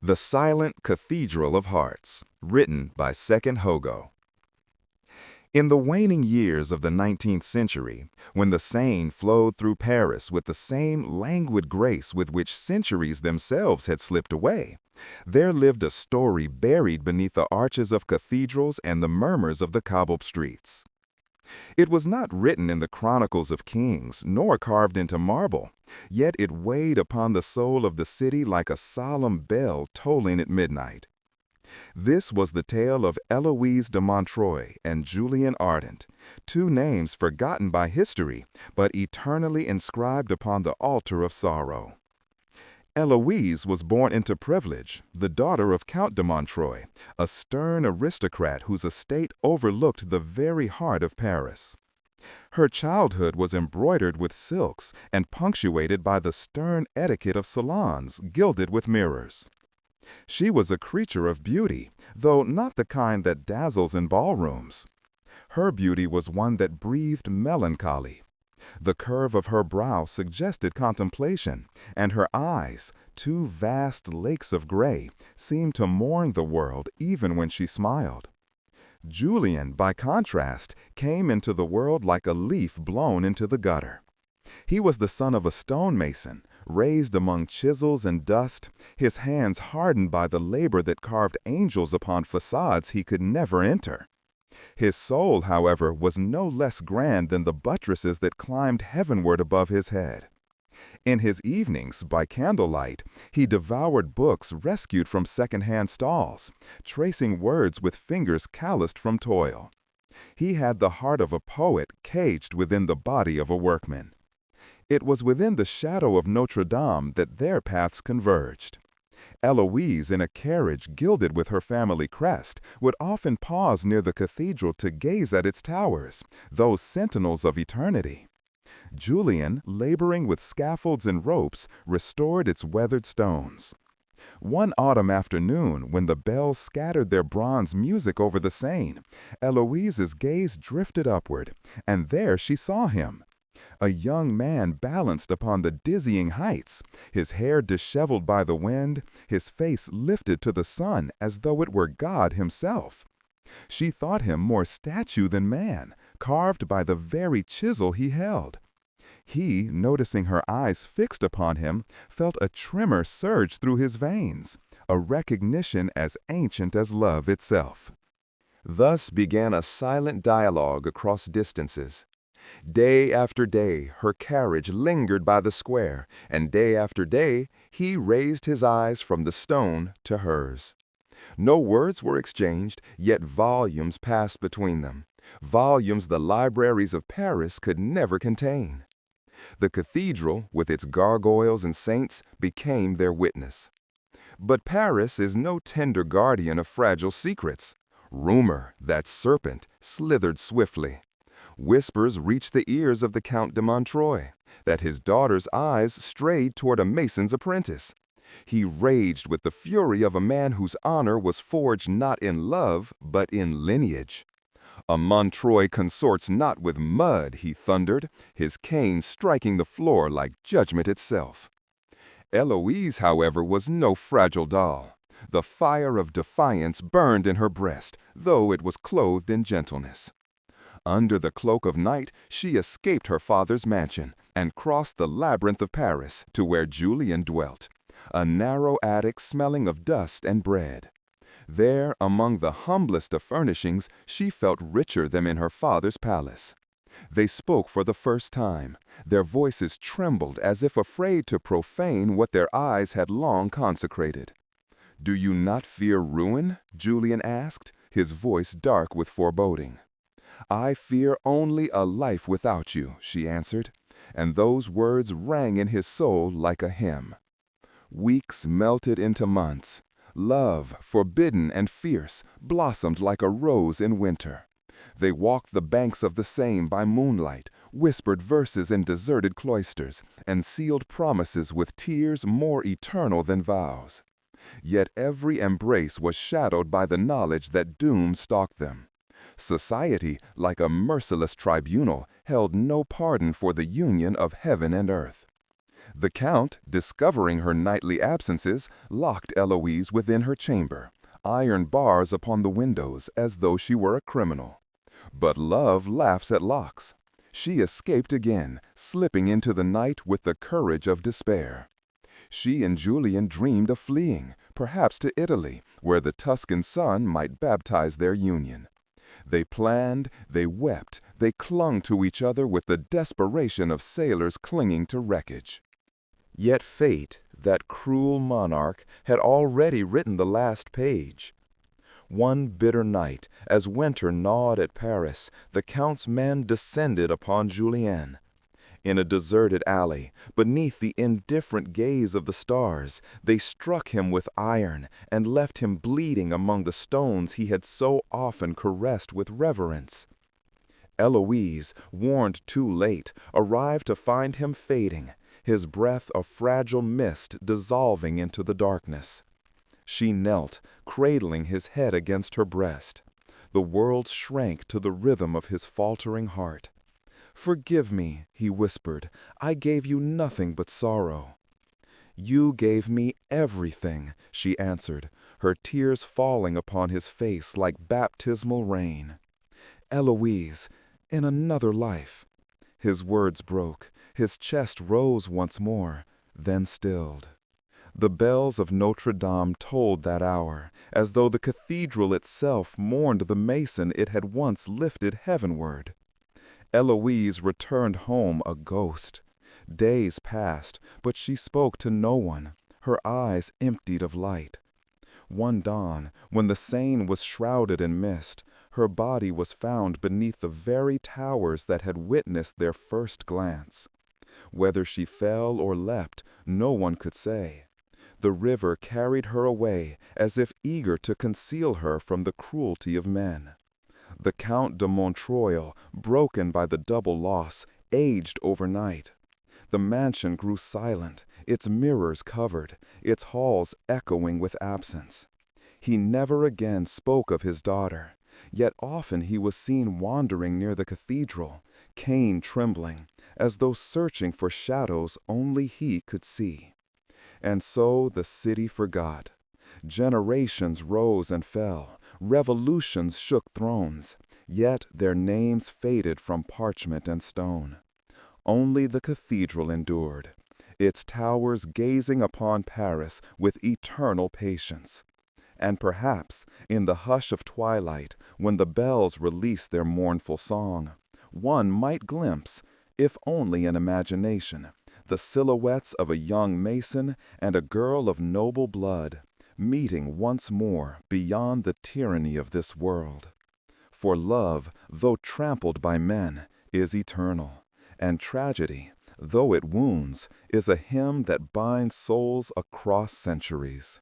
The Silent Cathedral of Hearts, written by Victor Hugo. In the waning years of the 19th century, when the Seine flowed through Paris with the same languid grace with which centuries themselves had slipped away, there lived a story buried beneath the arches of cathedrals and the murmurs of the cobbled streets. It was not written in the chronicles of kings, nor carved into marble, yet it weighed upon the soul of the city like a solemn bell tolling at midnight. This was the tale of Éloise de Montreuil and Julien Ardent, two names forgotten by history, but eternally inscribed upon the altar of sorrow. Éloise was born into privilege, the daughter of Count de Montreuil, a stern aristocrat whose estate overlooked the very heart of Paris. Her childhood was embroidered with silks and punctuated by the stern etiquette of salons gilded with mirrors. She was a creature of beauty, though not the kind that dazzles in ballrooms. Her beauty was one that breathed melancholy. The curve of her brow suggested contemplation, and her eyes, two vast lakes of gray, seemed to mourn the world even when she smiled. Julien, by contrast, came into the world like a leaf blown into the gutter. He was the son of a stonemason, raised among chisels and dust, his hands hardened by the labor that carved angels upon facades he could never enter. His soul, however, was no less grand than the buttresses that climbed heavenward above his head. In his evenings, by candlelight, he devoured books rescued from second-hand stalls, tracing words with fingers calloused from toil. He had the heart of a poet caged within the body of a workman. It was within the shadow of Notre-Dame that their paths converged. Éloise, in a carriage gilded with her family crest, would often pause near the cathedral to gaze at its towers, those sentinels of eternity. Julien, laboring with scaffolds and ropes, restored its weathered stones. One autumn afternoon, when the bells scattered their bronze music over the Seine, Éloise's gaze drifted upward, and there she saw him. A young man balanced upon the dizzying heights, his hair disheveled by the wind, his face lifted to the sun as though it were God himself. She thought him more statue than man, carved by the very chisel he held. He, noticing her eyes fixed upon him, felt a tremor surge through his veins, a recognition as ancient as love itself. Thus began a silent dialogue across distances. Day after day her carriage lingered by the square, and day after day he raised his eyes from the stone to hers. No words were exchanged, yet volumes passed between them, volumes the libraries of Paris could never contain. The cathedral, with its gargoyles and saints, became their witness. But Paris is no tender guardian of fragile secrets. Rumor, that serpent, slithered swiftly. Whispers reached the ears of the Count de Montreuil, that his daughter's eyes strayed toward a mason's apprentice. He raged with the fury of a man whose honor was forged not in love, but in lineage. A Montreuil consorts not with mud, he thundered, his cane striking the floor like judgment itself. Éloise, however, was no fragile doll. The fire of defiance burned in her breast, though it was clothed in gentleness. Under the cloak of night, she escaped her father's mansion and crossed the labyrinth of Paris to where Julien dwelt, a narrow attic smelling of dust and bread. There, among the humblest of furnishings, she felt richer than in her father's palace. They spoke for the first time. Their voices trembled as if afraid to profane what their eyes had long consecrated. "Do you not fear ruin?" Julien asked, his voice dark with foreboding. "I fear only a life without you," she answered, and those words rang in his soul like a hymn. Weeks melted into months. Love, forbidden and fierce, blossomed like a rose in winter. They walked the banks of the Seine by moonlight, whispered verses in deserted cloisters, and sealed promises with tears more eternal than vows. Yet every embrace was shadowed by the knowledge that doom stalked them. Society, like a merciless tribunal, held no pardon for the union of heaven and earth. The Count, discovering her nightly absences, locked Éloise within her chamber, iron bars upon the windows as though she were a criminal. But love laughs at locks. She escaped again, slipping into the night with the courage of despair. She and Julien dreamed of fleeing, perhaps to Italy, where the Tuscan sun might baptize their union. They planned, they wept, they clung to each other with the desperation of sailors clinging to wreckage. Yet fate, that cruel monarch, had already written the last page. One bitter night, as winter gnawed at Paris, the Count's men descended upon Julien. In a deserted alley, beneath the indifferent gaze of the stars, they struck him with iron and left him bleeding among the stones he had so often caressed with reverence. Éloise, warned too late, arrived to find him fading, his breath a fragile mist dissolving into the darkness. She knelt, cradling his head against her breast. The world shrank to the rhythm of his faltering heart. "Forgive me," he whispered, "I gave you nothing but sorrow." "You gave me everything," she answered, her tears falling upon his face like baptismal rain. "Éloise, in another life." His words broke, his chest rose once more, then stilled. The bells of Notre-Dame tolled that hour, as though the cathedral itself mourned the mason it had once lifted heavenward. Éloise returned home a ghost. Days passed, but she spoke to no one, her eyes emptied of light. One dawn, when the Seine was shrouded in mist, her body was found beneath the very towers that had witnessed their first glance. Whether she fell or leapt, no one could say. The river carried her away, as if eager to conceal her from the cruelty of men. The Count de Montreuil, broken by the double loss, aged overnight. The mansion grew silent, its mirrors covered, its halls echoing with absence. He never again spoke of his daughter, yet often he was seen wandering near the cathedral, cane trembling, as though searching for shadows only he could see. And so the city forgot. Generations rose and fell, revolutions shook thrones, yet their names faded from parchment and stone. Only the cathedral endured, its towers gazing upon Paris with eternal patience. And perhaps, in the hush of twilight, when the bells released their mournful song, one might glimpse, if only in imagination, the silhouettes of a young mason and a girl of noble blood, meeting once more beyond the tyranny of this world. For love, though trampled by men, is eternal, and tragedy, though it wounds, is a hymn that binds souls across centuries.